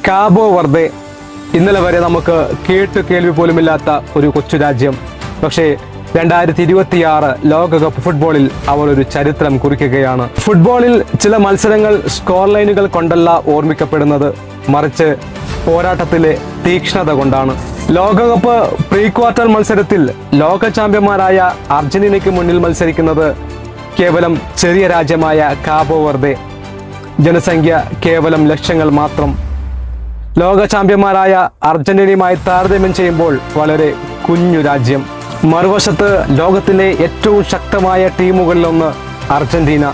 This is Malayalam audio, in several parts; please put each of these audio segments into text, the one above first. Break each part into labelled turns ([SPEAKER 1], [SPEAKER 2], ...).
[SPEAKER 1] കാബോ വെർദെ ഇന്നലെ വരെ നമുക്ക് കേൾവി പോലുമില്ലാത്ത ഒരു കൊച്ചു രാജ്യം. പക്ഷേ 2026 ലോകകപ്പ് ഫുട്ബോളിൽ അവർ ഒരു ചരിത്രം കുറിക്കുകയാണ്. ഫുട്ബോളിൽ ചില മത്സരങ്ങൾ സ്കോർ ലൈനുകൾ കൊണ്ടല്ല ഓർമ്മിക്കപ്പെടുന്നത്, മറിച്ച് പോരാട്ടത്തിലെ തീക്ഷ്ണത കൊണ്ടാണ്. ലോകകപ്പ് പ്രീ ക്വാർട്ടർ മത്സരത്തിൽ ലോക ചാമ്പ്യന്മാരായ അർജന്റീനയ്ക്ക് മുന്നിൽ മത്സരിക്കുന്നത് കേവലം ചെറിയ രാജ്യമായ കാബോ വെർദെ. ജനസംഖ്യ കേവലം ലക്ഷങ്ങൾ മാത്രം. ലോക ചാമ്പ്യന്മാരായ അർജന്റീനയുമായി താരതമ്യം ചെയ്യുമ്പോൾ വളരെ കുഞ്ഞു രാജ്യം. മറുവശത്ത് ലോകത്തിലെ ഏറ്റവും ശക്തമായ ടീമുകളിലൊന്ന് അർജന്റീന.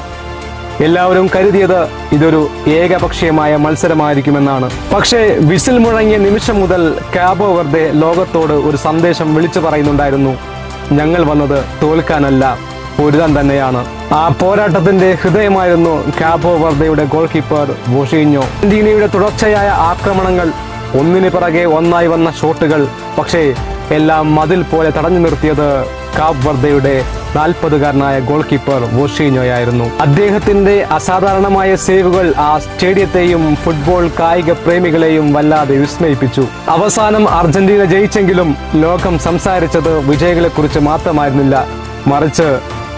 [SPEAKER 1] എല്ലാവരും കരുതിയത് ഇതൊരു ഏകപക്ഷീയമായ മത്സരമായിരിക്കുമെന്നാണ്. പക്ഷേ വിസിൽ മുഴങ്ങിയ നിമിഷം മുതൽ കാബോ വെർദെ ലോകത്തോട് ഒരു സന്ദേശം വിളിച്ചു പറയുന്നുണ്ടായിരുന്നു: ഞങ്ങൾ വന്നത് തോൽക്കാനല്ല, പൊരുതാൻ തന്നെയാണ്. ആ പോരാട്ടത്തിന്റെ ഹൃദയമായിരുന്നു കാബോ വെർദെയുടെ ഗോൾ കീപ്പർ വോഷീഞ്ഞോ. അർജന്റീനയുടെ തുടർച്ചയായ ആക്രമണങ്ങൾ, ഒന്നിനു പിറകെ ഒന്നായി വന്ന ഷോട്ടുകൾ, പക്ഷേ എല്ലാം മതിൽ പോലെ തടഞ്ഞു നിർത്തിയത് കാബ് വെർദെയുടെ 40-കാരനായ ഗോൾ കീപ്പർ വോഷീഞ്ഞോയായിരുന്നു. അദ്ദേഹത്തിന്റെ അസാധാരണമായ സേവുകൾ ആ സ്റ്റേഡിയത്തെയും ഫുട്ബോൾ കായിക പ്രേമികളെയും വല്ലാതെ വിസ്മയിപ്പിച്ചു. അവസാനം അർജന്റീന ജയിച്ചെങ്കിലും ലോകം സംസാരിച്ചത് വിജയികളെക്കുറിച്ച് മാത്രമായിരുന്നില്ല, മറിച്ച്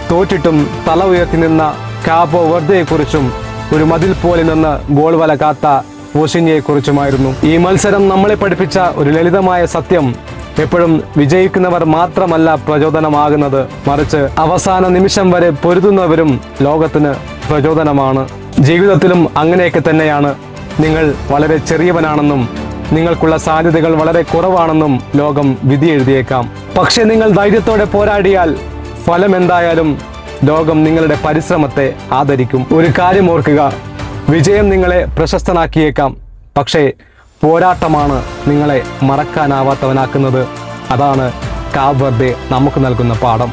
[SPEAKER 1] തോറ്റിട്ടും തല ഉയർത്തി നിന്ന കാബോ വെർദെയെക്കുറിച്ചും ഒരു മതിൽ പോലെ നിന്ന് ഗോൾ വല കാത്ത വോഷീഞ്ഞോയെക്കുറിച്ചുമായിരുന്നു. ഈ മത്സരം നമ്മളെ പഠിപ്പിച്ച ഒരു ലളിതമായ സത്യം: എപ്പോഴും വിജയിക്കുന്നവർ മാത്രമല്ല പ്രചോദനമാകുന്നത്, മറിച്ച് അവസാന നിമിഷം വരെ പൊരുതുന്നവരും ലോകത്തിന് പ്രചോദനമാണ്. ജീവിതത്തിലും അങ്ങനെയൊക്കെ തന്നെയാണ്. നിങ്ങൾ വളരെ ചെറിയവനാണെന്നും നിങ്ങൾക്കുള്ള സാധ്യതകൾ വളരെ കുറവാണെന്നും ലോകം വിധി എഴുതിയേക്കാം. പക്ഷെ നിങ്ങൾ ധൈര്യത്തോടെ പോരാടിയാൽ ഫലം എന്തായാലും ലോകം നിങ്ങളുടെ പരിശ്രമത്തെ ആദരിക്കും. ഒരു കാര്യം ഓർക്കുക: വിജയം നിങ്ങളെ പ്രശസ്തനാക്കിയേക്കാം, പക്ഷേ പോരാട്ടമാണ് നിങ്ങളെ മറക്കാനാവാത്തവനാക്കുന്നത്. അതാണ് കാബ് വെർദെ നമുക്ക് നൽകുന്ന പാഠം.